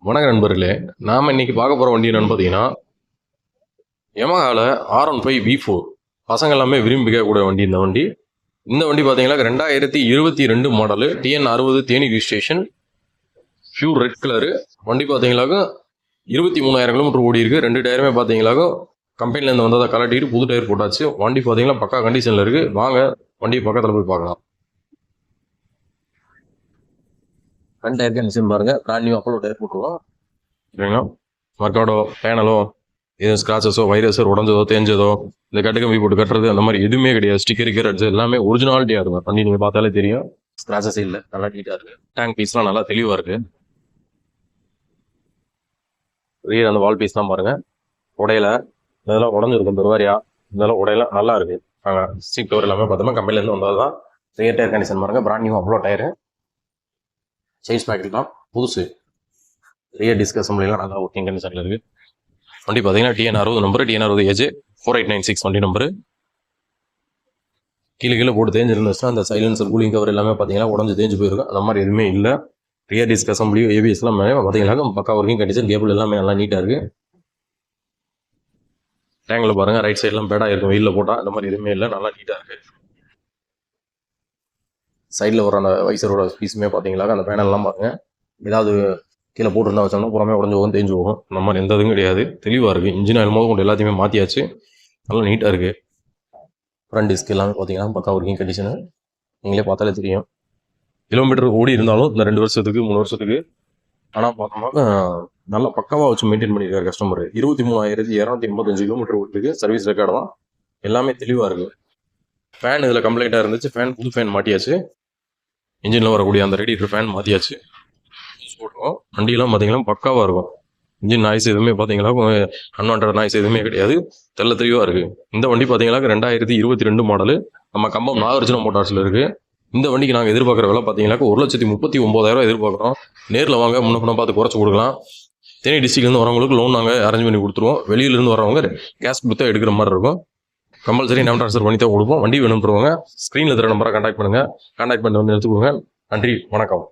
வணக்க நண்பர்களே, நாம் இன்னைக்கு பார்க்க போகிற வண்டி என்னன்னு பார்த்தீங்கன்னா யமஹாவில் R15V4 பசங்க எல்லாமே விரும்பி கேட்கக்கூடிய வண்டி. இந்த வண்டி பார்த்தீங்கன்னா 2022 model, TN60 Theni registration, pure red colour வண்டி. பார்த்தீங்கன்னாக்க 23,000 கிலோமீட்டர் ஓடி இருக்குது. 2 டயருமே பார்த்தீங்கன்னாக்க கம்பெனிலேருந்து வந்ததை கலட்டிட்டு புது டயர் போட்டாச்சு. வண்டி பார்த்தீங்கன்னா பக்கா கண்டிஷனில் இருக்குது. வாங்க வண்டி பக்கத்தில் போய் பார்க்கலாம். ஃப்ரண்ட் டயருக்கு கண்டிஷன் பாருங்கள், பிராண்ட் நியூ அப்போலோ டயர் போட்டுருவோம். சரிங்களா, மர்க்காடோ பேனலோ எதுவும் ஸ்க்ராச்சஸோ வைரஸோ உடஞ்சதோ தேஞ்சதோ இந்த கட்டுக்கம்பி போட்டு கட்டுறது அந்த மாதிரி எதுவுமே கிடையாது. ஸ்டிக்கர் அடிச்சு எல்லாமே ஒரிஜினாலிட்டியாக இருக்கும். வண்டி நீங்கள் பார்த்தாலே தெரியும், ஸ்க்ராச்சஸ் இல்லை, நல்லா நீட்டாக இருக்குது. டேங்க் பீஸ்லாம் நல்லா தெளிவாக இருக்குது. ரியர் அந்த வால் பீஸ்லாம் பாருங்கள், உடையில இதெல்லாம் உடஞ்சிருக்கும். பெருவாரியா இதெல்லாம் உடையில நல்லா இருக்குது. நாங்கள் சீட் கவர் எல்லாமே பார்த்தோம்னா கம்பெனிலேருந்து வந்தது தான். ரியர் டயர் கண்டிஷன் பாருங்கள், brand new Apollo tyre. Size packet தான் புதுசு. ரியர் டிஸ்க் அசம்பிளிலாம் நல்லா ஒர்க்கிங் கண்டிஷனில் இருக்குது. வண்டி பார்த்தீங்கன்னா TN60 நம்பரு, TN60 AJ 4896 வண்டி நம்பரு. கீழே போட்டு தேஞ்சிருந்துச்சுன்னா அந்த சைலன்சர் கூலிங் கவர் எல்லாமே பார்த்தீங்கன்னா உடஞ்சி தேஞ்சு போயிருக்கும். அந்த மாதிரி எதுவுமே இல்லை. ரியர் டிஸ்க் அசம்பிளியும் ABSலாம் பார்த்தீங்கன்னா பக்கா ஒர்க்கிங் கண்டிஷன். கேபிள் எல்லாமே நல்லா நீட்டாக இருக்குது. டேங்கில் பாருங்கள், ரைட் சைட்லாம் பேடாக இருக்கும் வெயிலில் போட்டால். அந்த மாதிரி எதுவுமே இல்லை, நல்லா நீட்டாக இருக்குது. சைடில் வர அந்த வைசரோட பீஸுமே பார்த்தீங்களா, அந்த பேனல்லாம் பாருங்கள், ஏதாவது கீழே போட்டுருந்தா வச்சோம்னா புறமே உடஞ்சி போகும், தேஞ்சு போகும். அந்த மாதிரி எந்த இதுவும் கிடையாது. தெளிவாக இருக்குது. இன்ஜின் ஆயில் மோது கொண்டு எல்லாத்தையுமே மாற்றியாச்சு. நல்லா நீட்டாக இருக்குது. ஃப்ரண்ட் டிஸ்க் எல்லாமே பார்த்தீங்கன்னா பக்கா ஒர்க்கிங் கண்டிஷனு. நீங்களே பார்த்தாலே தெரியும். கிலோமீட்டர் ஓடி இருந்தாலும் இந்த 2 வருஷத்துக்கு 3 வருஷத்துக்கு ஆனால் பார்த்தோம்னா நல்லா பக்காவாக வச்சு மெயின்டைன் பண்ணியிருக்காரு கஸ்டமர். 23,285 கிலோமீட்டர் ஓடிருக்கு. சர்வீஸ் ரெக்கார்டு தான். எல்லாமே தெளிவாக இருக்குது. ஃபேன் இதில் கம்ப்ளைண்ட்டாக இருந்துச்சு. ஃபேன் புது ஃபேன் மாட்டியாச்சு. இன்ஜினில் வரக்கூடிய அந்த ரேடியேட்டர் ஃபேன் மாற்றியாச்சு. போட்டுருவோம். வண்டியெல்லாம் பார்த்தீங்கன்னா பக்காவாக இருக்கும். இன்ஜின் நாய்ஸ் எதுவுமே பார்த்தீங்களா அன்வான்ட் நாய்ஸ் எதுவுமே கிடையாது. தெளிவாக இருக்குது. இந்த வண்டி பார்த்தீங்கன்னா 2022 மாடலு. நம்ம கம்பம் நாகார்ஜுனா மோட்டார்ஸில் இருக்குது. இந்த வண்டிக்கு நாங்கள் எதிர்பார்க்குற விலை பார்த்தீங்கன்னா 1,39,000 எதிர்பார்க்குறோம். நேரில் வாங்க, முன்ன பார்த்து குறைச்சி கொடுக்கலாம். தேனி டிஸ்ட்ரிக்ட்லேருந்து வரவங்களுக்கு லோன் நாங்கள் அரேஞ்ச் பண்ணி கொடுத்துருவோம். வெளியிலேருந்து வரவங்க கேஷ் கொடுத்தா எடுக்கிற மாதிரி இருக்கும். கம்பல்சரி நம்ம ட்ரான்ஸ்ஃபர் பண்ணி தான் கொடுப்போம். வண்டி வேணும்ன்றவங்க ஸ்க்ரீனில் தர நம்பரை கான்டாக்ட் பண்ணுங்கள். கான்டாக்ட் பண்ணி வந்து எடுத்துக்கோங்க. நன்றி, வணக்கம்.